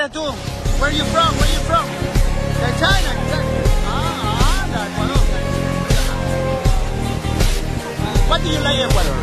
tú. Where you from? Where you from? De China. De Ecuador. What do you like Ecuador?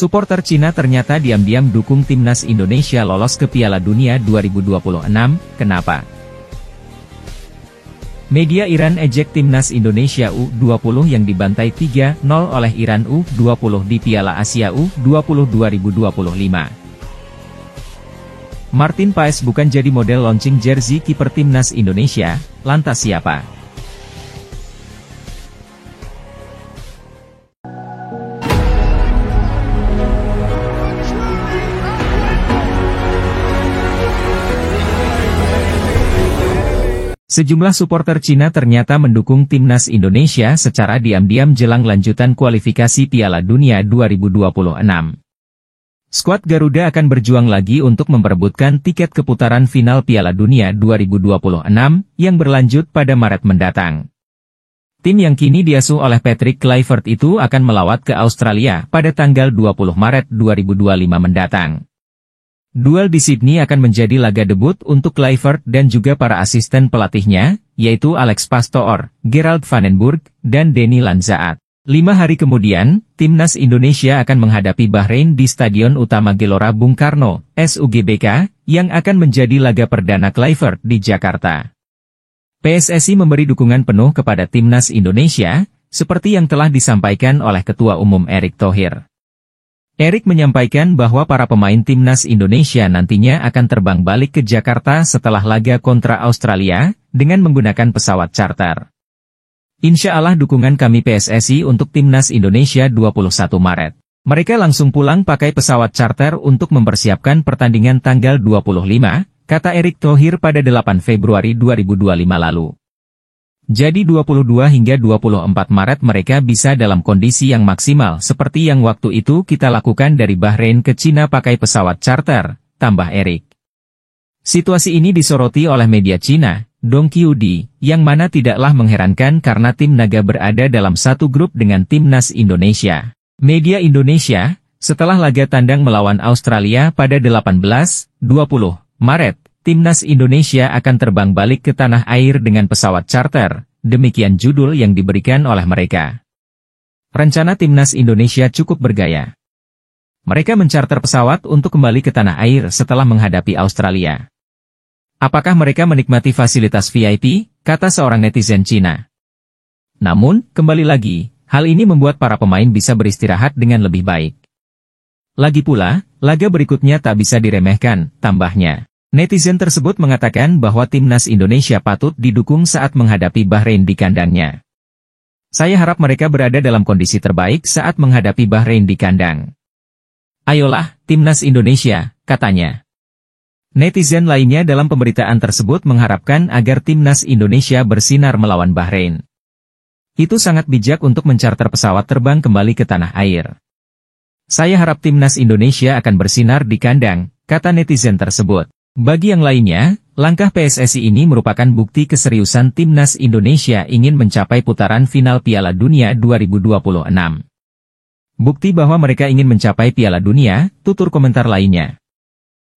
Suporter Cina ternyata diam-diam dukung timnas Indonesia lolos ke Piala Dunia 2026, kenapa? Media Iran ejek timnas Indonesia U20 yang dibantai 3-0 oleh Iran U20 di Piala Asia U20 2025. Martin Paes bukan jadi model launching jersey kiper timnas Indonesia, lantas siapa? Sejumlah suporter Cina ternyata mendukung timnas Indonesia secara diam-diam jelang lanjutan kualifikasi Piala Dunia 2026. Skuad Garuda akan berjuang lagi untuk memperebutkan tiket keputaran final Piala Dunia 2026 yang berlanjut pada Maret mendatang. Tim yang kini diasuh oleh Patrick Kluivert itu akan melawat ke Australia pada tanggal 20 Maret 2025 mendatang. Duel di Sydney akan menjadi laga debut untuk Kluivert dan juga para asisten pelatihnya, yaitu Alex Pastoor, Gerald Vandenburg, dan Denny Lanzaat. 5 hari kemudian, timnas Indonesia akan menghadapi Bahrain di Stadion Utama Gelora Bung Karno, SUGBK, yang akan menjadi laga perdana Kluivert di Jakarta. PSSI memberi dukungan penuh kepada timnas Indonesia, seperti yang telah disampaikan oleh Ketua Umum Erick Thohir. Erick menyampaikan bahwa para pemain timnas Indonesia nantinya akan terbang balik ke Jakarta setelah laga kontra Australia, dengan menggunakan pesawat charter. Insya Allah dukungan kami PSSI untuk timnas Indonesia 21 Maret. Mereka langsung pulang pakai pesawat charter untuk mempersiapkan pertandingan tanggal 25, kata Erick Thohir pada 8 Februari 2025 lalu. Jadi 22 hingga 24 Maret mereka bisa dalam kondisi yang maksimal seperti yang waktu itu kita lakukan dari Bahrain ke Cina pakai pesawat charter, tambah Erick. Situasi ini disoroti oleh media Cina, Dongqiudi, yang mana tidaklah mengherankan karena tim naga berada dalam satu grup dengan timnas Indonesia. Media Indonesia, setelah laga tandang melawan Australia pada 18-20 Maret, timnas Indonesia akan terbang balik ke tanah air dengan pesawat charter, demikian judul yang diberikan oleh mereka. Rencana timnas Indonesia cukup bergaya. Mereka mencarter pesawat untuk kembali ke tanah air setelah menghadapi Australia. Apakah mereka menikmati fasilitas VIP? Kata seorang netizen Cina. Namun, kembali lagi, hal ini membuat para pemain bisa beristirahat dengan lebih baik. Lagi pula, laga berikutnya tak bisa diremehkan, tambahnya. Netizen tersebut mengatakan bahwa timnas Indonesia patut didukung saat menghadapi Bahrain di kandangnya. Saya harap mereka berada dalam kondisi terbaik saat menghadapi Bahrain di kandang. Ayolah, timnas Indonesia, katanya. Netizen lainnya dalam pemberitaan tersebut mengharapkan agar timnas Indonesia bersinar melawan Bahrain. Itu sangat bijak untuk mencarter pesawat terbang kembali ke tanah air. Saya harap timnas Indonesia akan bersinar di kandang, kata netizen tersebut. Bagi yang lainnya, langkah PSSI ini merupakan bukti keseriusan timnas Indonesia ingin mencapai putaran final Piala Dunia 2026. Bukti bahwa mereka ingin mencapai Piala Dunia, tutur komentar lainnya.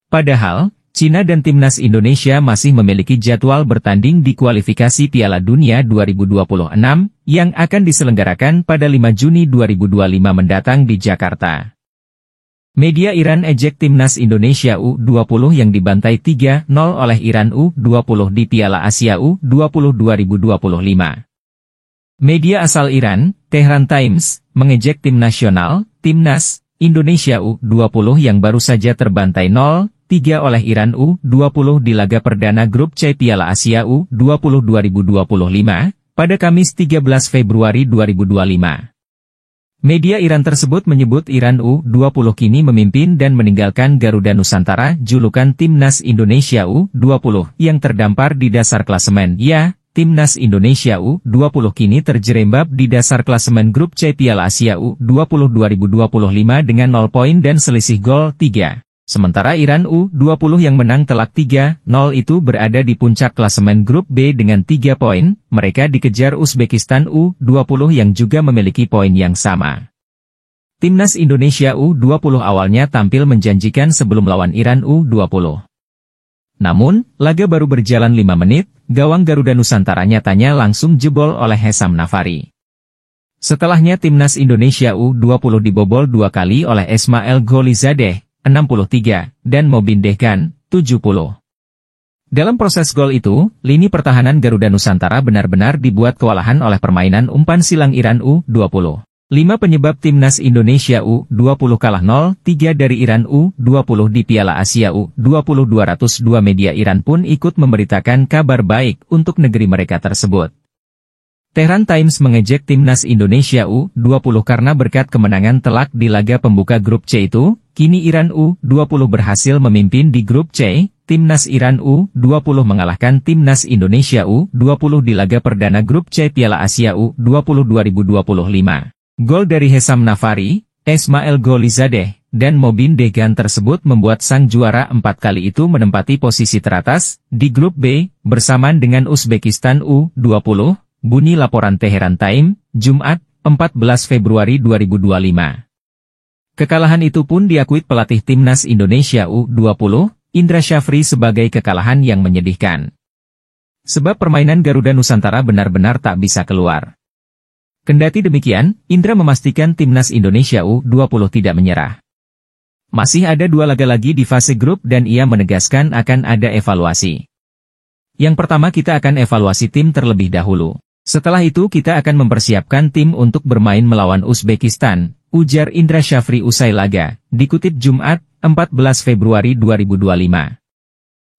Padahal, Cina dan timnas Indonesia masih memiliki jadwal bertanding di kualifikasi Piala Dunia 2026, yang akan diselenggarakan pada 5 Juni 2025 mendatang di Jakarta. Media Iran ejek timnas Indonesia U20 yang dibantai 3-0 oleh Iran U20 di Piala Asia U20 2025. Media asal Iran, Tehran Times, mengejek tim nasional, Timnas Indonesia U20 yang baru saja terbantai 0-3 oleh Iran U20 di laga perdana grup C Piala Asia U20 2025, pada Kamis 13 Februari 2025. Media Iran tersebut menyebut Iran U20 kini memimpin dan meninggalkan Garuda Nusantara julukan Timnas Indonesia U20 yang terdampar di dasar klasemen. Ya, Timnas Indonesia U20 kini terjerembab di dasar klasemen grup C Piala Asia U20 2025 dengan 0 poin dan selisih gol 3. Sementara Iran U20 yang menang telak 3-0 itu berada di puncak klasemen grup B dengan 3 poin, mereka dikejar Uzbekistan U20 yang juga memiliki poin yang sama. Timnas Indonesia U20 awalnya tampil menjanjikan sebelum lawan Iran U20. Namun, laga baru berjalan 5 menit, gawang Garuda Nusantara nyatanya langsung jebol oleh Hesam Nafari. Setelahnya Timnas Indonesia U20 dibobol 2 kali oleh Ismail Golizadeh, 63, dan Mobin Dehkan, 70. Dalam proses gol itu, lini pertahanan Garuda Nusantara benar-benar dibuat kewalahan oleh permainan umpan silang Iran U20. 5 penyebab Timnas Indonesia U20 kalah 0-3 dari Iran U20 di Piala Asia U20 202 media Iran pun ikut memberitakan kabar baik untuk negeri mereka tersebut. Tehran Times mengejek Timnas Indonesia U20 karena berkat kemenangan telak di laga pembuka grup C itu, kini Iran U20 berhasil memimpin di grup C. Timnas Iran U20 mengalahkan Timnas Indonesia U20 di laga perdana grup C Piala Asia U20 2025. Gol dari Hesam Nafari, Ismail Golizadeh, dan Mobin Dehkan tersebut membuat sang juara 4 kali itu menempati posisi teratas di grup B, bersamaan dengan Uzbekistan U20, bunyi laporan Tehran Times, Jumat, 14 Februari 2025. Kekalahan itu pun diakui pelatih Timnas Indonesia U20, Indra Syafri sebagai kekalahan yang menyedihkan. Sebab permainan Garuda Nusantara benar-benar tak bisa keluar. Kendati demikian, Indra memastikan Timnas Indonesia U20 tidak menyerah. Masih ada 2 laga lagi di fase grup dan ia menegaskan akan ada evaluasi. Yang pertama kita akan evaluasi tim terlebih dahulu. Setelah itu kita akan mempersiapkan tim untuk bermain melawan Uzbekistan, ujar Indra Syafri usai laga, dikutip Jumat, 14 Februari 2025.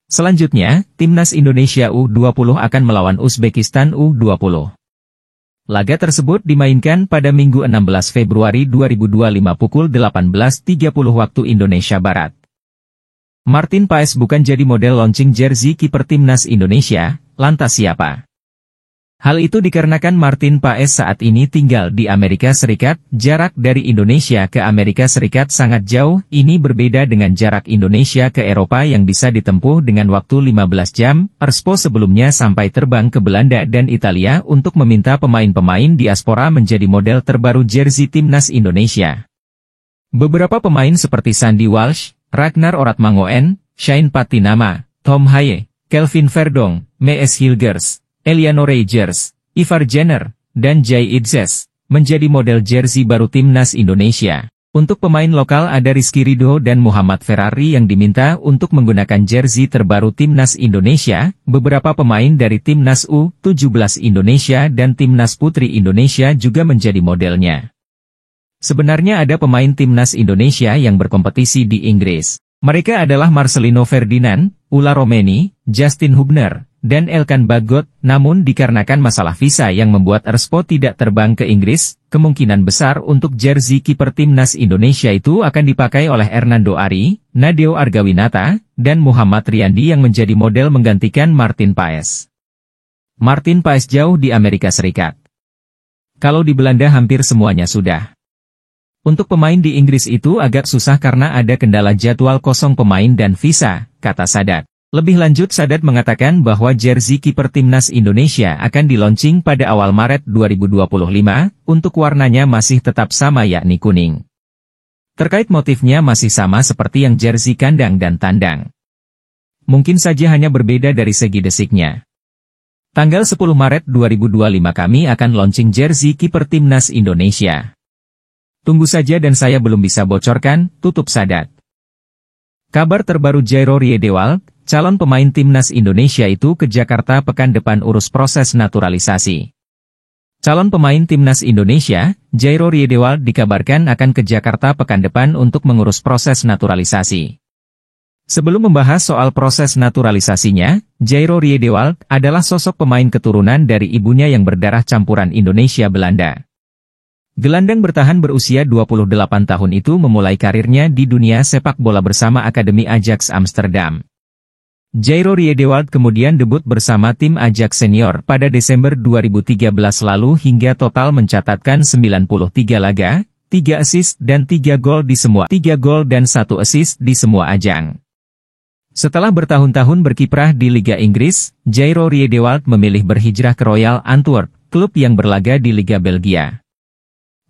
Selanjutnya, Timnas Indonesia U20 akan melawan Uzbekistan U20. Laga tersebut dimainkan pada Minggu 16 Februari 2025 pukul 18.30 waktu Indonesia Barat. Martin Paes bukan jadi model launching jersey kiper Timnas Indonesia, lantas siapa? Hal itu dikarenakan Martin Paes saat ini tinggal di Amerika Serikat, jarak dari Indonesia ke Amerika Serikat sangat jauh, ini berbeda dengan jarak Indonesia ke Eropa yang bisa ditempuh dengan waktu 15 jam, Perspo sebelumnya sampai terbang ke Belanda dan Italia untuk meminta pemain-pemain diaspora menjadi model terbaru jersey Timnas Indonesia. Beberapa pemain seperti Sandy Walsh, Ragnar Oratmangoen, Shane Patinama, Tom Haye, Kelvin Verdong, Mees Hilgers, Eliano Rogers, Ivar Jenner, dan Jay Idzes, menjadi model jersey baru Timnas Indonesia. Untuk pemain lokal ada Rizky Ridho dan Muhammad Ferrari yang diminta untuk menggunakan jersey terbaru Timnas Indonesia. Beberapa pemain dari Timnas U17 Indonesia dan Timnas Putri Indonesia juga menjadi modelnya. Sebenarnya ada pemain Timnas Indonesia yang berkompetisi di Inggris. Mereka adalah Marcelino Ferdinand, Ula Romeni, Justin Hubner, dan Elkan Bagot, namun dikarenakan masalah visa yang membuat Perspo tidak terbang ke Inggris, kemungkinan besar untuk jersey kiper Timnas Indonesia itu akan dipakai oleh Hernando Ari, Nadeo Argawinata, dan Muhammad Riyandi yang menjadi model menggantikan Martin Paes. Martin Paes jauh di Amerika Serikat. Kalau di Belanda hampir semuanya sudah. Untuk pemain di Inggris itu agak susah karena ada kendala jadwal kosong pemain dan visa, kata Sadat. Lebih lanjut Sadat mengatakan bahwa jersey kiper Timnas Indonesia akan di-launching pada awal Maret 2025, untuk warnanya masih tetap sama yakni kuning. Terkait motifnya masih sama seperti yang jersey kandang dan tandang. Mungkin saja hanya berbeda dari segi desiknya. Tanggal 10 Maret 2025 kami akan launching jersey kiper Timnas Indonesia. Tunggu saja dan saya belum bisa bocorkan, tutup Sadat. Kabar terbaru Jairo Riedewald, calon pemain Timnas Indonesia itu ke Jakarta pekan depan urus proses naturalisasi. Calon pemain Timnas Indonesia, Jairo Riedewald dikabarkan akan ke Jakarta pekan depan untuk mengurus proses naturalisasi. Sebelum membahas soal proses naturalisasinya, Jairo Riedewald adalah sosok pemain keturunan dari ibunya yang berdarah campuran Indonesia-Belanda. Gelandang bertahan berusia 28 tahun itu memulai karirnya di dunia sepak bola bersama Akademi Ajax Amsterdam. Jairo Riedewald kemudian debut bersama tim Ajax senior pada Desember 2013 lalu hingga total mencatatkan 93 laga, 3 assist dan 3 gol dan 1 assist di semua ajang. Setelah bertahun-tahun berkiprah di Liga Inggris, Jairo Riedewald memilih berhijrah ke Royal Antwerp, klub yang berlaga di Liga Belgia.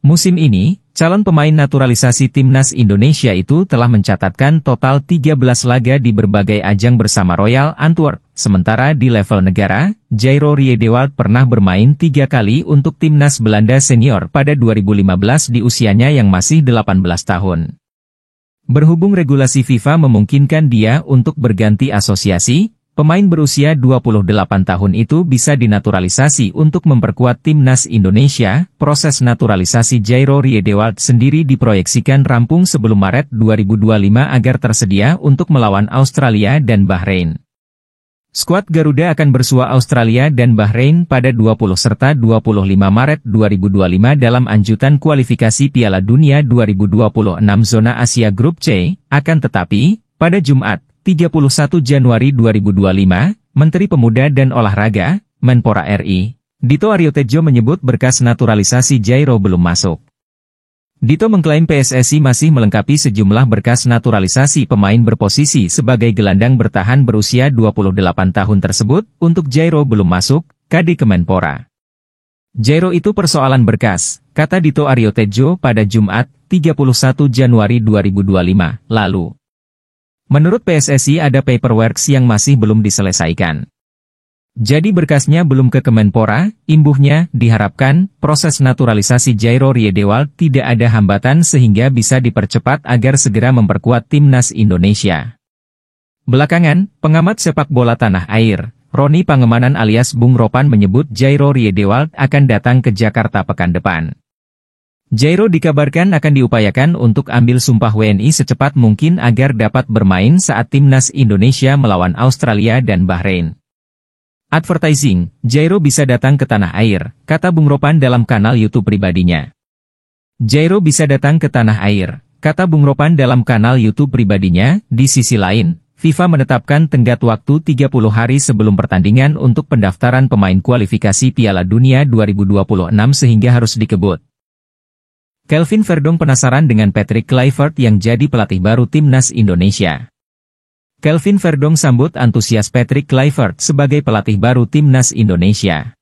Musim ini, calon pemain naturalisasi timnas Indonesia itu telah mencatatkan total 13 laga di berbagai ajang bersama Royal Antwerp. Sementara di level negara, Jairo Riedewald pernah bermain 3 kali untuk timnas Belanda senior pada 2015 di usianya yang masih 18 tahun. Berhubung regulasi FIFA memungkinkan dia untuk berganti asosiasi, pemain berusia 28 tahun itu bisa dinaturalisasi untuk memperkuat timnas Indonesia. Proses naturalisasi Jairo Riedewald sendiri diproyeksikan rampung sebelum Maret 2025 agar tersedia untuk melawan Australia dan Bahrain. Skuad Garuda akan bersua Australia dan Bahrain pada 20 serta 25 Maret 2025 dalam anjutan kualifikasi Piala Dunia 2026 Zona Asia Grup C. Akan tetapi, pada Jumat, 31 Januari 2025, Menteri Pemuda dan Olahraga, Menpora RI, Dito Aryo Tejo menyebut berkas naturalisasi Jairo belum masuk. Dito mengklaim PSSI masih melengkapi sejumlah berkas naturalisasi pemain berposisi sebagai gelandang bertahan berusia 28 tahun tersebut. Untuk Jairo belum masuk, KD Kemenpora. Jairo itu persoalan berkas, kata Dito Aryo Tejo pada Jumat, 31 Januari 2025, lalu. Menurut PSSI ada paperwork yang masih belum diselesaikan. Jadi berkasnya belum ke Kemenpora, imbuhnya, diharapkan, proses naturalisasi Jairo Riedewald tidak ada hambatan sehingga bisa dipercepat agar segera memperkuat timnas Indonesia. Belakangan, pengamat sepak bola tanah air, Roni Pangemanan alias Bung Ropan menyebut Jairo Riedewald akan datang ke Jakarta pekan depan. Jairo dikabarkan akan diupayakan untuk ambil sumpah WNI secepat mungkin agar dapat bermain saat timnas Indonesia melawan Australia dan Bahrain. Advertising, Jairo bisa datang ke tanah air, kata Bung Ropan dalam kanal YouTube pribadinya. Jairo bisa datang ke tanah air, kata Bung Ropan dalam kanal YouTube pribadinya. Di sisi lain, FIFA menetapkan tenggat waktu 30 hari sebelum pertandingan untuk pendaftaran pemain kualifikasi Piala Dunia 2026 sehingga harus dikebut. Kelvin Verdong penasaran dengan Patrick Kluivert yang jadi pelatih baru timnas Indonesia. Kelvin Verdong sambut antusias Patrick Kluivert sebagai pelatih baru timnas Indonesia.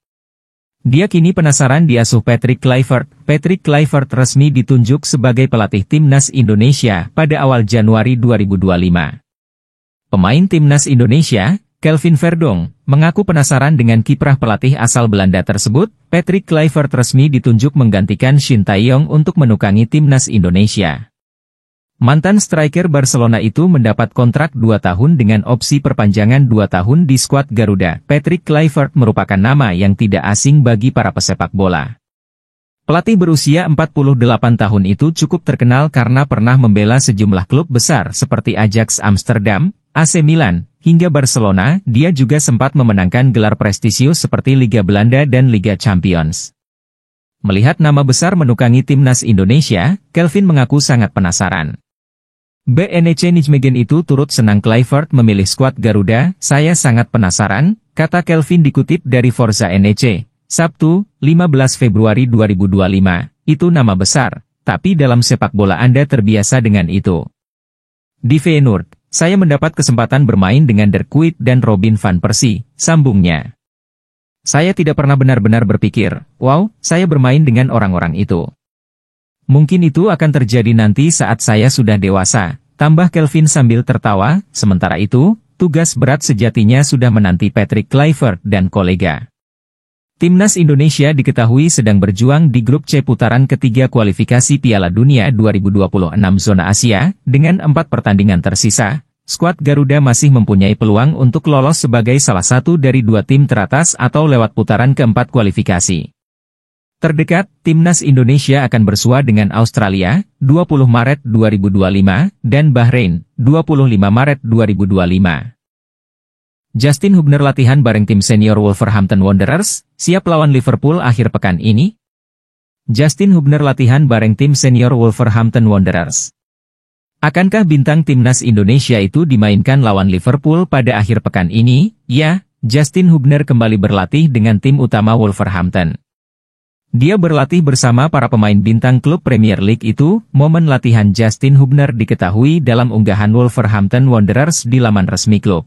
Dia kini penasaran diasuh Patrick Kluivert. Patrick Kluivert resmi ditunjuk sebagai pelatih timnas Indonesia pada awal Januari 2025. Pemain timnas Indonesia, Kelvin Verdong, mengaku penasaran dengan kiprah pelatih asal Belanda tersebut. Patrick Kluivert resmi ditunjuk menggantikan Shin Tae-yong untuk menukangi timnas Indonesia. Mantan striker Barcelona itu mendapat kontrak 2 tahun dengan opsi perpanjangan 2 tahun di skuad Garuda. Patrick Kluivert merupakan nama yang tidak asing bagi para pesepak bola. Pelatih berusia 48 tahun itu cukup terkenal karena pernah membela sejumlah klub besar seperti Ajax Amsterdam, AC Milan, hingga Barcelona. Dia juga sempat memenangkan gelar prestisius seperti Liga Belanda dan Liga Champions. Melihat nama besar menukangi timnas Indonesia, Kelvin mengaku sangat penasaran. BNEC Nijmegen itu turut senang Kluivert memilih skuad Garuda. Saya sangat penasaran, kata Kelvin dikutip dari Forza NEC, Sabtu, 15 Februari 2025. Itu nama besar, tapi dalam sepak bola Anda terbiasa dengan itu. Di Feyenoord, saya mendapat kesempatan bermain dengan Dirk Kuyt dan Robin van Persie, sambungnya. Saya tidak pernah benar-benar berpikir, wow, saya bermain dengan orang-orang itu. Mungkin itu akan terjadi nanti saat saya sudah dewasa, tambah Kelvin sambil tertawa. Sementara itu, tugas berat sejatinya sudah menanti Patrick Kluivert dan kolega. Timnas Indonesia diketahui sedang berjuang di grup C putaran ketiga kualifikasi Piala Dunia 2026 Zona Asia. Dengan 4 pertandingan tersisa, skuad Garuda masih mempunyai peluang untuk lolos sebagai salah satu dari 2 tim teratas atau lewat putaran keempat kualifikasi. Terdekat, timnas Indonesia akan bersua dengan Australia, 20 Maret 2025, dan Bahrain, 25 Maret 2025. Justin Hubner latihan bareng tim senior Wolverhampton Wanderers, siap lawan Liverpool akhir pekan ini? Justin Hubner latihan bareng tim senior Wolverhampton Wanderers. Akankah bintang timnas Indonesia itu dimainkan lawan Liverpool pada akhir pekan ini? Ya, Justin Hubner kembali berlatih dengan tim utama Wolverhampton. Dia berlatih bersama para pemain bintang klub Premier League itu. Momen latihan Justin Hubner diketahui dalam unggahan Wolverhampton Wanderers di laman resmi klub.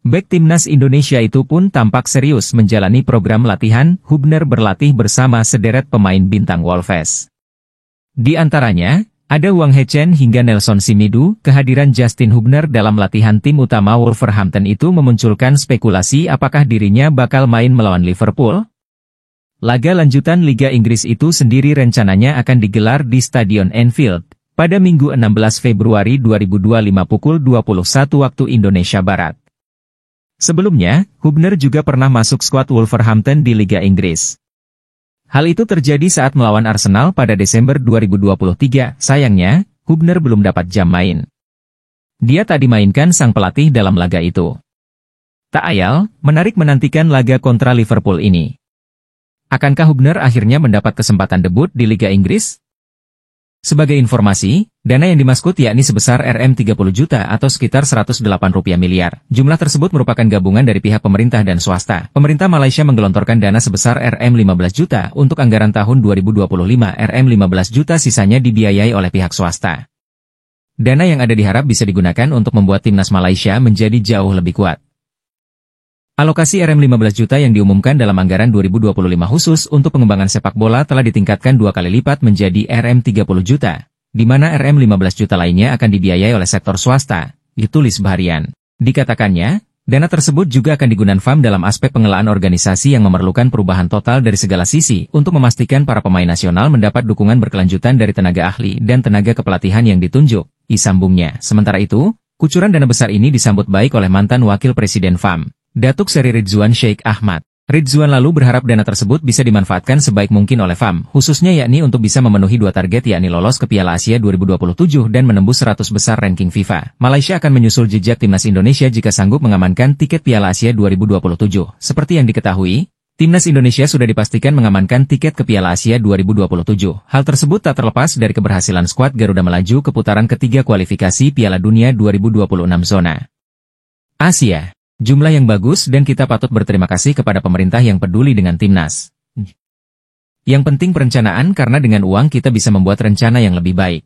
Bek timnas Indonesia itu pun tampak serius menjalani program latihan. Hubner berlatih bersama sederet pemain bintang Wolves. Di antaranya, ada Wang Hee-chan hingga Nelson Semedo. Kehadiran Justin Hubner dalam latihan tim utama Wolverhampton itu memunculkan spekulasi apakah dirinya bakal main melawan Liverpool. Laga lanjutan Liga Inggris itu sendiri rencananya akan digelar di Stadion Anfield pada Minggu 16 Februari 2025 pukul 21 waktu Indonesia Barat. Sebelumnya, Hubner juga pernah masuk skuad Wolverhampton di Liga Inggris. Hal itu terjadi saat melawan Arsenal pada Desember 2023. Sayangnya, Hubner belum dapat jam main. Dia tak dimainkan sang pelatih dalam laga itu. Tak ayal, menarik menantikan laga kontra Liverpool ini. Akankah Hubner akhirnya mendapat kesempatan debut di Liga Inggris? Sebagai informasi, dana yang dimaksud yakni sebesar Rp30 juta atau sekitar Rp108 miliar. Jumlah tersebut merupakan gabungan dari pihak pemerintah dan swasta. Pemerintah Malaysia menggelontorkan dana sebesar Rp15 juta untuk anggaran tahun 2025, Rp15 juta sisanya dibiayai oleh pihak swasta. Dana yang ada diharap bisa digunakan untuk membuat timnas Malaysia menjadi jauh lebih kuat. Alokasi Rp15 juta yang diumumkan dalam anggaran 2025 khusus untuk pengembangan sepak bola telah ditingkatkan 2 kali lipat menjadi Rp30 juta, di mana Rp15 juta lainnya akan dibiayai oleh sektor swasta, ditulis Baharian. Dikatakannya, dana tersebut juga akan digunakan FAM dalam aspek pengelolaan organisasi yang memerlukan perubahan total dari segala sisi untuk memastikan para pemain nasional mendapat dukungan berkelanjutan dari tenaga ahli dan tenaga kepelatihan yang ditunjuk, isambungnya. Sementara itu, kucuran dana besar ini disambut baik oleh mantan Wakil Presiden FAM, Datuk Seri Ridzuan Sheikh Ahmad. Ridzuan lalu berharap dana tersebut bisa dimanfaatkan sebaik mungkin oleh FAM, khususnya yakni untuk bisa memenuhi 2 target yakni lolos ke Piala Asia 2027 dan menembus 100 besar ranking FIFA. Malaysia akan menyusul jejak timnas Indonesia jika sanggup mengamankan tiket Piala Asia 2027. Seperti yang diketahui, timnas Indonesia sudah dipastikan mengamankan tiket ke Piala Asia 2027. Hal tersebut tak terlepas dari keberhasilan skuad Garuda melaju ke putaran ketiga kualifikasi Piala Dunia 2026 zona Asia. Jumlah yang bagus dan kita patut berterima kasih kepada pemerintah yang peduli dengan timnas. Yang penting perencanaan karena dengan uang kita bisa membuat rencana yang lebih baik.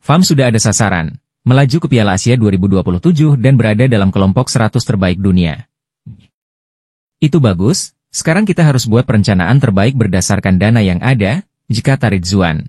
FAM sudah ada sasaran, melaju ke Piala Asia 2027 dan berada dalam kelompok 100 terbaik dunia. Itu bagus, sekarang kita harus buat perencanaan terbaik berdasarkan dana yang ada, kata Ridzuan.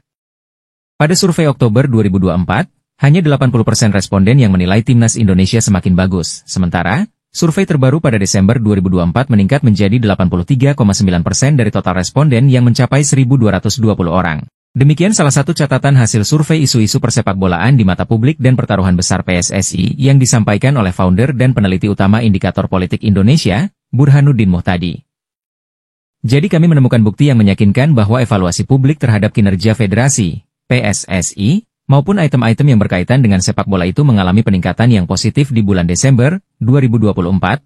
Pada survei Oktober 2024, hanya 80% responden yang menilai timnas Indonesia semakin bagus. Sementara, survei terbaru pada Desember 2024 meningkat menjadi 83,9% dari total responden yang mencapai 1.220 orang. Demikian salah satu catatan hasil survei isu-isu persepakbolaan di mata publik dan pertaruhan besar PSSI yang disampaikan oleh founder dan peneliti utama Indikator Politik Indonesia, Burhanuddin Muhtadi. Jadi kami menemukan bukti yang meyakinkan bahwa evaluasi publik terhadap kinerja Federasi, PSSI, maupun item-item yang berkaitan dengan sepak bola itu mengalami peningkatan yang positif di bulan Desember 2024,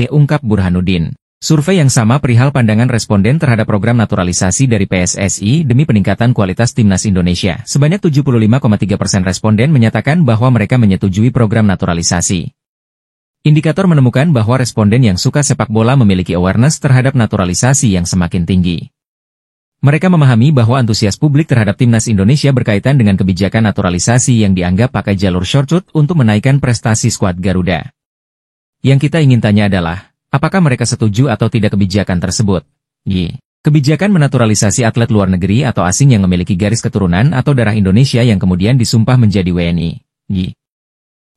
ungkap Burhanuddin. Survei yang sama perihal pandangan responden terhadap program naturalisasi dari PSSI demi peningkatan kualitas timnas Indonesia. Sebanyak 75,3% responden menyatakan bahwa mereka menyetujui program naturalisasi. Indikator menemukan bahwa responden yang suka sepak bola memiliki awareness terhadap naturalisasi yang semakin tinggi. Mereka memahami bahwa antusias publik terhadap timnas Indonesia berkaitan dengan kebijakan naturalisasi yang dianggap pakai jalur shortcut untuk menaikkan prestasi skuad Garuda. Yang kita ingin tanya adalah, apakah mereka setuju atau tidak kebijakan tersebut? Kebijakan menaturalisasi atlet luar negeri atau asing yang memiliki garis keturunan atau darah Indonesia yang kemudian disumpah menjadi WNI.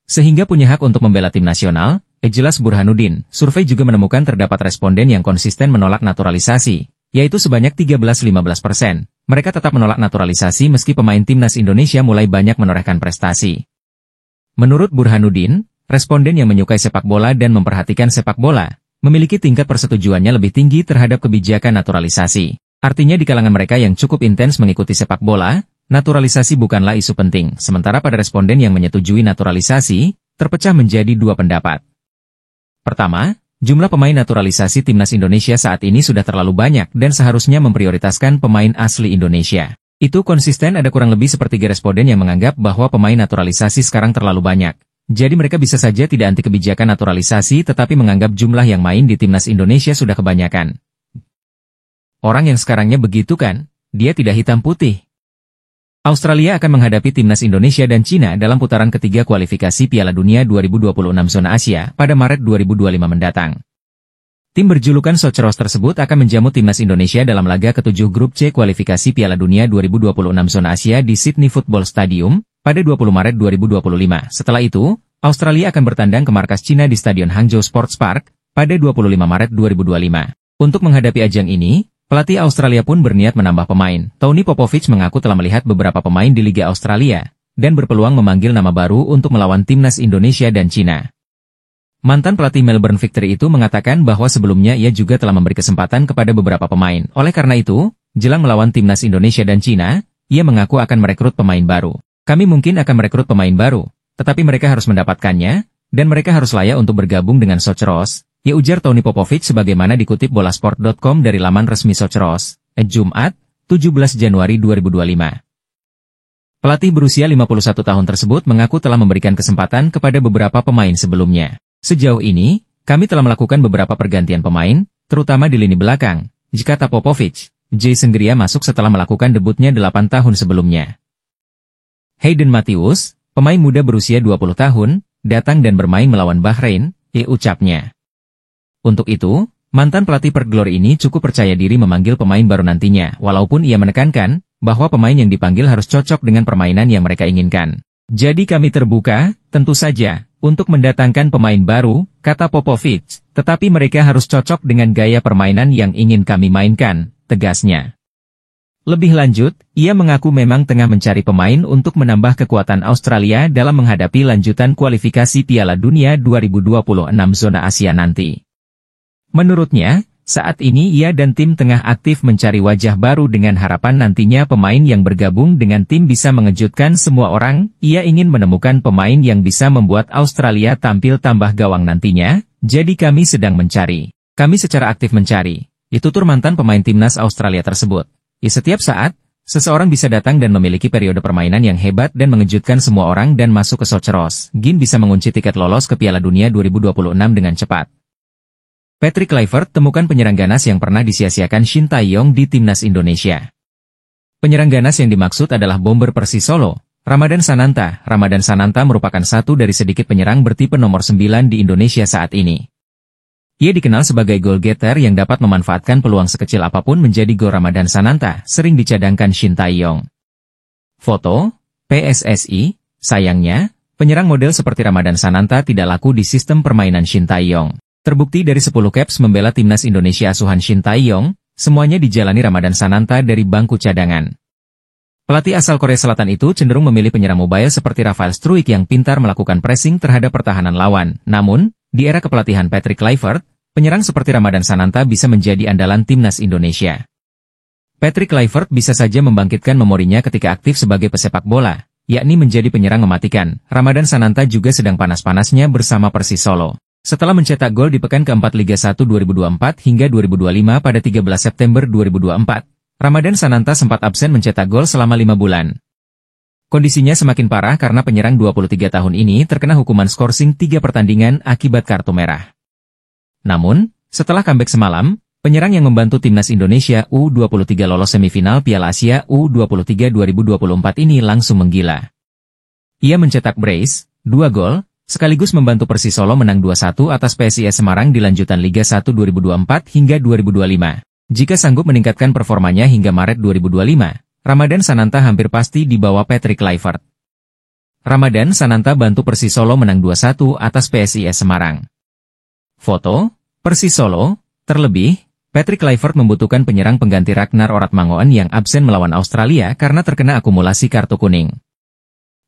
Sehingga punya hak untuk membela tim nasional, jelas Burhanuddin. Survei juga menemukan terdapat responden yang konsisten menolak naturalisasi, yaitu sebanyak 13-15%. Mereka tetap menolak naturalisasi meski pemain timnas Indonesia mulai banyak menorehkan prestasi. Menurut Burhanuddin, responden yang menyukai sepak bola dan memperhatikan sepak bola, memiliki tingkat persetujuannya lebih tinggi terhadap kebijakan naturalisasi. Artinya di kalangan mereka yang cukup intens mengikuti sepak bola, naturalisasi bukanlah isu penting. Sementara pada responden yang menyetujui naturalisasi, terpecah menjadi 2 pendapat. Pertama, jumlah pemain naturalisasi timnas Indonesia saat ini sudah terlalu banyak dan seharusnya memprioritaskan pemain asli Indonesia. Itu konsisten. Ada kurang lebih sepertiga responden yang menganggap bahwa pemain naturalisasi sekarang terlalu banyak. Jadi mereka bisa saja tidak anti kebijakan naturalisasi tetapi menganggap jumlah yang main di timnas Indonesia sudah kebanyakan. Orang yang sekarangnya begitu kan, dia tidak hitam putih. Australia akan menghadapi timnas Indonesia dan Cina dalam putaran ketiga kualifikasi Piala Dunia 2026 zona Asia pada Maret 2025 mendatang. Tim berjulukan Soceros tersebut akan menjamu timnas Indonesia dalam laga ke-7 grup C kualifikasi Piala Dunia 2026 zona Asia di Sydney Football Stadium pada 20 Maret 2025. Setelah itu, Australia akan bertandang ke markas Cina di Stadion Hangzhou Sports Park pada 25 Maret 2025. Untuk menghadapi ajang ini, pelatih Australia pun berniat menambah pemain. Tony Popovich mengaku telah melihat beberapa pemain di Liga Australia dan berpeluang memanggil nama baru untuk melawan timnas Indonesia dan Cina. Mantan pelatih Melbourne Victory itu mengatakan bahwa sebelumnya ia juga telah memberi kesempatan kepada beberapa pemain. Oleh karena itu, jelang melawan timnas Indonesia dan Cina, ia mengaku akan merekrut pemain baru. Kami mungkin akan merekrut pemain baru, tetapi mereka harus mendapatkannya, dan mereka harus layak untuk bergabung dengan Soceros, ya ujar Tony Popovich sebagaimana dikutip bolasport.com dari laman resmi Soceros, Jumat, 17 Januari 2025. Pelatih berusia 51 tahun tersebut mengaku telah memberikan kesempatan kepada beberapa pemain sebelumnya. Sejauh ini, kami telah melakukan beberapa pergantian pemain, terutama di lini belakang, kata Popovich. Jason Gria masuk setelah melakukan debutnya 8 tahun sebelumnya. Hayden Matthews, pemain muda berusia 20 tahun, datang dan bermain melawan Bahrain, ucapnya. Untuk itu, mantan pelatih Perth Glory ini cukup percaya diri memanggil pemain baru nantinya, walaupun ia menekankan bahwa pemain yang dipanggil harus cocok dengan permainan yang mereka inginkan. Jadi kami terbuka, tentu saja, untuk mendatangkan pemain baru, kata Popovich, tetapi mereka harus cocok dengan gaya permainan yang ingin kami mainkan, tegasnya. Lebih lanjut, ia mengaku memang tengah mencari pemain untuk menambah kekuatan Australia dalam menghadapi lanjutan kualifikasi Piala Dunia 2026 zona Asia nanti. Menurutnya, saat ini ia dan tim tengah aktif mencari wajah baru dengan harapan nantinya pemain yang bergabung dengan tim bisa mengejutkan semua orang. Ia ingin menemukan pemain yang bisa membuat Australia tampil tambah gawang nantinya, jadi kami sedang mencari. Kami secara aktif mencari. Tutur mantan pemain timnas Australia tersebut. Setiap saat, seseorang bisa datang dan memiliki periode permainan yang hebat dan mengejutkan semua orang dan masuk ke Soceros. Gin bisa mengunci tiket lolos ke Piala Dunia 2026 dengan cepat. Patrick Kluivert temukan penyerang ganas yang pernah disia-siakan Shin Tae-yong di timnas Indonesia. Penyerang ganas yang dimaksud adalah bomber Persis Solo, Ramadan Sananta. Ramadan Sananta merupakan satu dari sedikit penyerang bertipe nomor 9 di Indonesia saat ini. Ia dikenal sebagai goal getter yang dapat memanfaatkan peluang sekecil apapun menjadi gol. Ramadan Sananta sering dicadangkan Shin Tae-yong. Foto, PSSI, sayangnya, penyerang model seperti Ramadan Sananta tidak laku di sistem permainan Shin Tae-yong. Terbukti dari 10 caps membela timnas Indonesia asuhan Shin Tae-yong, semuanya dijalani Ramadan Sananta dari bangku cadangan. Pelatih asal Korea Selatan itu cenderung memilih penyerang mobile seperti Rafael Struijk yang pintar melakukan pressing terhadap pertahanan lawan. Namun, di era kepelatihan Patrick Kluivert, penyerang seperti Ramadan Sananta bisa menjadi andalan timnas Indonesia. Patrick Kluivert bisa saja membangkitkan memorinya ketika aktif sebagai pesepak bola, yakni menjadi penyerang mematikan. Ramadan Sananta juga sedang panas-panasnya bersama Persis Solo. Setelah mencetak gol di pekan keempat Liga 1 2024 hingga 2025 pada 13 September 2024, Ramadan Sananta sempat absen mencetak gol selama 5 bulan. Kondisinya semakin parah karena penyerang 23 tahun ini terkena hukuman skorsing 3 pertandingan akibat kartu merah. Namun, setelah comeback semalam, penyerang yang membantu timnas Indonesia U23 lolos semifinal Piala Asia U23 2024 ini langsung menggila. Ia mencetak brace, 2 gol, sekaligus membantu Persis Solo menang 2-1 atas PSIS Semarang di lanjutan Liga 1 2024 hingga 2025. Jika sanggup meningkatkan performanya hingga Maret 2025, Ramadan Sananta hampir pasti di bawah Patrick Kluivert. Ramadan Sananta bantu Persis Solo menang 2-1 atas PSIS Semarang. Foto, Persis Solo, terlebih, Patrick Kluivert membutuhkan penyerang pengganti Ragnar Oratmangoen yang absen melawan Australia karena terkena akumulasi kartu kuning.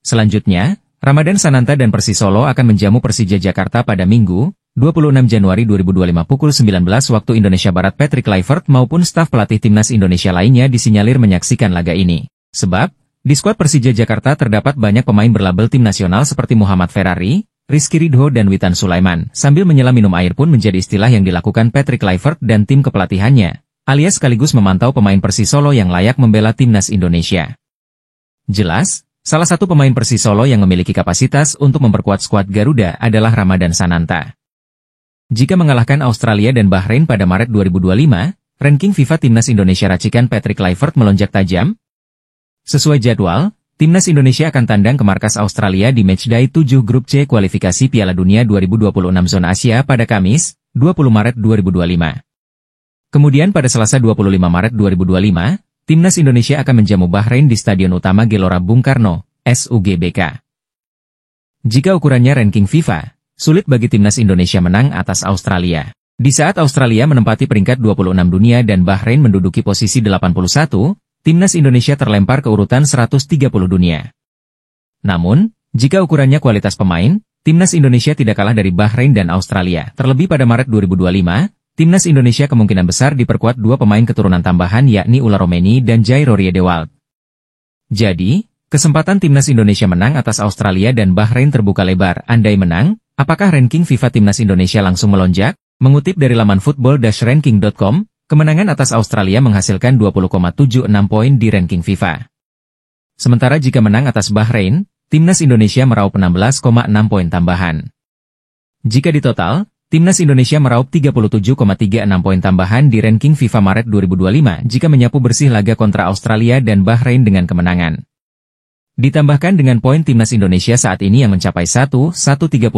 Selanjutnya, Ramadan Sananta dan Persis Solo akan menjamu Persija Jakarta pada Minggu, 26 Januari 2025 pukul 19 waktu Indonesia Barat. Patrick Kluivert maupun staf pelatih timnas Indonesia lainnya disinyalir menyaksikan laga ini. Sebab, di skuad Persija Jakarta terdapat banyak pemain berlabel tim nasional seperti Muhammad Ferrari, Rizky Ridho dan Witan Sulaiman. Sambil menyelam minum air pun menjadi istilah yang dilakukan Patrick Kluivert dan tim kepelatihannya, alias sekaligus memantau pemain Persisolo yang layak membela timnas Indonesia. Jelas, salah satu pemain Persisolo yang memiliki kapasitas untuk memperkuat skuad Garuda adalah Ramadan Sananta. Jika mengalahkan Australia dan Bahrain pada Maret 2025, ranking FIFA timnas Indonesia racikan Patrick Kluivert melonjak tajam. Sesuai jadwal, timnas Indonesia akan tandang ke markas Australia di matchday 7 grup C kualifikasi Piala Dunia 2026 zona Asia pada Kamis, 20 Maret 2025. Kemudian pada Selasa 25 Maret 2025, timnas Indonesia akan menjamu Bahrain di Stadion Utama Gelora Bung Karno, SUGBK. Jika ukurannya ranking FIFA, sulit bagi timnas Indonesia menang atas Australia. Di saat Australia menempati peringkat 26 dunia dan Bahrain menduduki posisi 81, timnas Indonesia terlempar ke urutan 130 dunia. Namun, jika ukurannya kualitas pemain, timnas Indonesia tidak kalah dari Bahrain dan Australia. Terlebih pada Maret 2025, timnas Indonesia kemungkinan besar diperkuat dua pemain keturunan tambahan yakni Ula Romeni dan Jai Roriedewald. Jadi, kesempatan timnas Indonesia menang atas Australia dan Bahrain terbuka lebar. Andai menang, apakah ranking FIFA timnas Indonesia langsung melonjak? Mengutip dari laman football-ranking.com, kemenangan atas Australia menghasilkan 20,76 poin di ranking FIFA. Sementara jika menang atas Bahrain, timnas Indonesia meraup 16,6 poin tambahan. Jika ditotal, timnas Indonesia meraup 37,36 poin tambahan di ranking FIFA Maret 2025 jika menyapu bersih laga kontra Australia dan Bahrain dengan kemenangan. Ditambahkan dengan poin timnas Indonesia saat ini yang mencapai 1,130,50,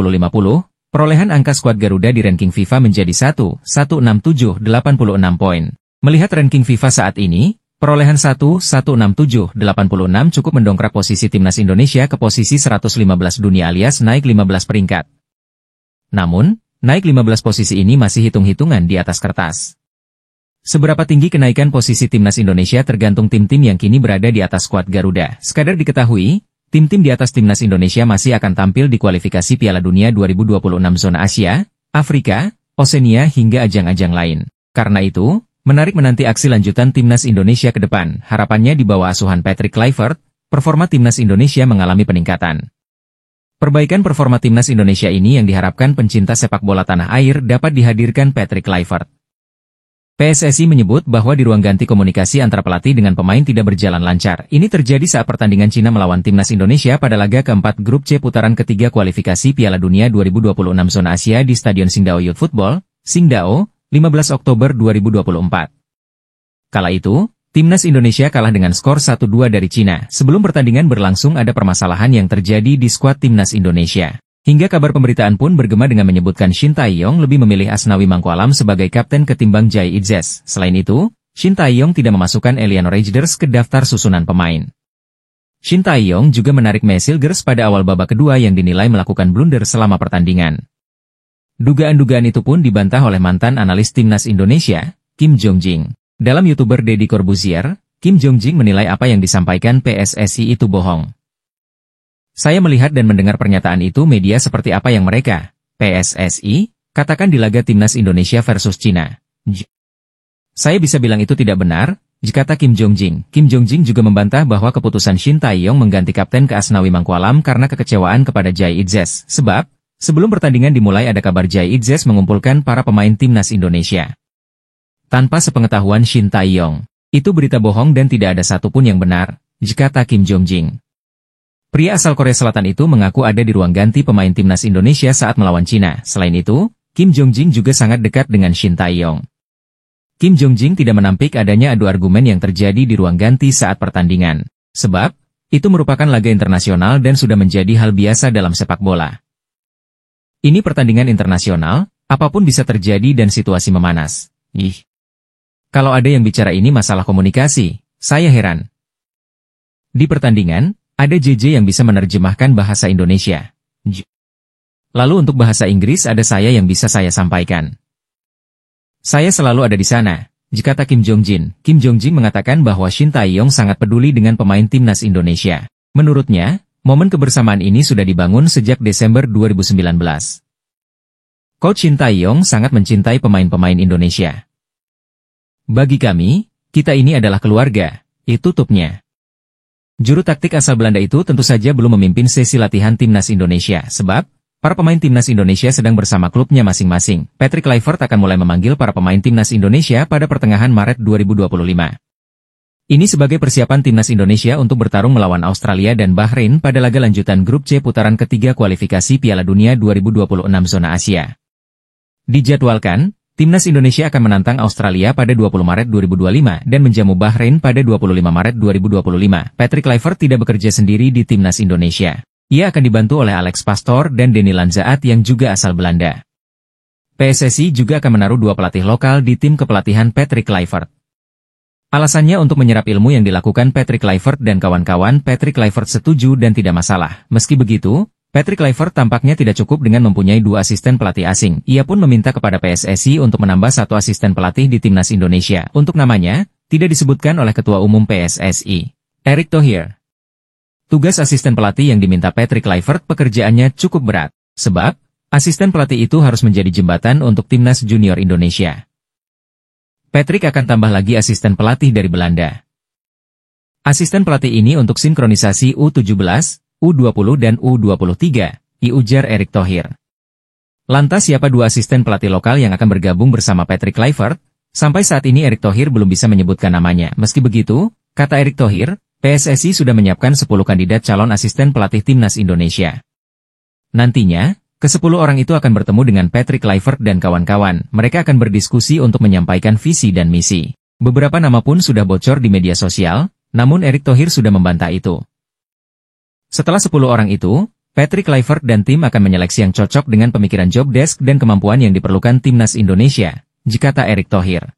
perolehan angka skuad Garuda di ranking FIFA menjadi 1,167,86 poin. Melihat ranking FIFA saat ini, perolehan 1,167,86 cukup mendongkrak posisi timnas Indonesia ke posisi 115 dunia alias naik 15 peringkat. Namun, naik 15 posisi ini masih hitung-hitungan di atas kertas. Seberapa tinggi kenaikan posisi timnas Indonesia tergantung tim-tim yang kini berada di atas skuad Garuda. Sekadar diketahui, tim-tim di atas timnas Indonesia masih akan tampil di kualifikasi Piala Dunia 2026 zona Asia, Afrika, Oseania hingga ajang-ajang lain. Karena itu, menarik menanti aksi lanjutan timnas Indonesia ke depan. Harapannya di bawah asuhan Patrick Kluivert, performa timnas Indonesia mengalami peningkatan. Perbaikan performa timnas Indonesia ini yang diharapkan pencinta sepak bola tanah air dapat dihadirkan Patrick Kluivert. PSSI menyebut bahwa di ruang ganti komunikasi antara pelatih dengan pemain tidak berjalan lancar. Ini terjadi saat pertandingan Cina melawan timnas Indonesia pada laga keempat grup C putaran ketiga kualifikasi Piala Dunia 2026 zona Asia di Stadion Qingdao Youth Football, Qingdao, 15 Oktober 2024. Kala itu, timnas Indonesia kalah dengan skor 1-2 dari Cina. Sebelum pertandingan berlangsung ada permasalahan yang terjadi di skuad timnas Indonesia. Hingga kabar pemberitaan pun bergema dengan menyebutkan Shin Tae-yong lebih memilih Asnawi Mangkualam sebagai kapten ketimbang Jai Itzes. Selain itu, Shin Tae-yong tidak memasukkan Eliano Rejders ke daftar susunan pemain. Shin Tae-yong juga menarik Mesilgers pada awal babak kedua yang dinilai melakukan blunder selama pertandingan. Dugaan-dugaan itu pun dibantah oleh mantan analis timnas Indonesia, Kim Jong-jing. Dalam YouTuber Deddy Corbuzier, Kim Jong-jing menilai apa yang disampaikan PSSI itu bohong. Saya melihat dan mendengar pernyataan itu media seperti apa yang mereka, PSSI, katakan di laga timnas Indonesia versus Cina. Saya bisa bilang itu tidak benar, kata Kim Jong-jing. Kim Jong-jing juga membantah bahwa keputusan Shin Tae-yong mengganti kapten ke Asnawi Mangkualam karena kekecewaan kepada Jai Itzes. Sebab, sebelum pertandingan dimulai ada kabar Jai Itzes mengumpulkan para pemain timnas Indonesia. Tanpa sepengetahuan Shin Tae-yong, itu berita bohong dan tidak ada satupun yang benar, kata Kim Jong-jing. Pria asal Korea Selatan itu mengaku ada di ruang ganti pemain timnas Indonesia saat melawan Cina. Selain itu, Kim Jong-jing juga sangat dekat dengan Shin Tae-yong. Kim Jong-jing tidak menampik adanya adu argumen yang terjadi di ruang ganti saat pertandingan. Sebab, itu merupakan laga internasional dan sudah menjadi hal biasa dalam sepak bola. Ini pertandingan internasional, apapun bisa terjadi dan situasi memanas. Kalau ada yang bicara ini masalah komunikasi, saya heran. Di pertandingan, ada JJ yang bisa menerjemahkan bahasa Indonesia. Lalu untuk bahasa Inggris ada saya yang bisa saya sampaikan. Saya selalu ada di sana, kata Kim Jong-jin. Kim Jong-jin mengatakan bahwa Shin Tae-yong sangat peduli dengan pemain timnas Indonesia. Menurutnya, momen kebersamaan ini sudah dibangun sejak Desember 2019. Coach Shin Tae-yong sangat mencintai pemain-pemain Indonesia. Bagi kami, kita ini adalah keluarga, itu tutupnya. Juru taktik asal Belanda itu tentu saja belum memimpin sesi latihan timnas Indonesia, sebab Para pemain timnas Indonesia sedang bersama klubnya masing-masing. Patrick Kluivert akan mulai memanggil para pemain timnas Indonesia pada pertengahan Maret 2025. Ini sebagai persiapan timnas Indonesia untuk bertarung melawan Australia dan Bahrain pada laga lanjutan grup C putaran ketiga kualifikasi Piala Dunia 2026 zona Asia. Dijadwalkan, timnas Indonesia akan menantang Australia pada 20 Maret 2025 dan menjamu Bahrain pada 25 Maret 2025. Patrick Kluivert tidak bekerja sendiri di timnas Indonesia. Ia akan dibantu oleh Alex Pastoor dan Denny Lanzaat yang juga asal Belanda. PSSI juga akan menaruh 2 pelatih lokal di tim kepelatihan Patrick Kluivert. Alasannya untuk menyerap ilmu yang dilakukan Patrick Kluivert dan kawan-kawan. Patrick Kluivert setuju dan tidak masalah. Meski begitu, Patrick Kluivert tampaknya tidak cukup dengan mempunyai 2 asisten pelatih asing. Ia pun meminta kepada PSSI untuk menambah 1 asisten pelatih di timnas Indonesia. Untuk namanya, tidak disebutkan oleh Ketua Umum PSSI, Erick Thohir. Tugas asisten pelatih yang diminta Patrick Kluivert pekerjaannya cukup berat. Sebab, asisten pelatih itu harus menjadi jembatan untuk timnas junior Indonesia. Patrick akan tambah lagi asisten pelatih dari Belanda. Asisten pelatih ini untuk sinkronisasi U17, U20 dan U23, ujar Erick Thohir. Lantas siapa 2 asisten pelatih lokal yang akan bergabung bersama Patrick Kluivert? Sampai saat ini Erick Thohir belum bisa menyebutkan namanya. Meski begitu, kata Erick Thohir, PSSI sudah menyiapkan 10 kandidat calon asisten pelatih timnas Indonesia. Nantinya, ke-10 orang itu akan bertemu dengan Patrick Kluivert dan kawan-kawan. Mereka akan berdiskusi untuk menyampaikan visi dan misi. Beberapa nama pun sudah bocor di media sosial, namun Erick Thohir sudah membantah itu. Setelah 10 orang itu, Patrick Kluivert dan tim akan menyeleksi yang cocok dengan pemikiran job desk dan kemampuan yang diperlukan timnas Indonesia, jikata Erick Thohir.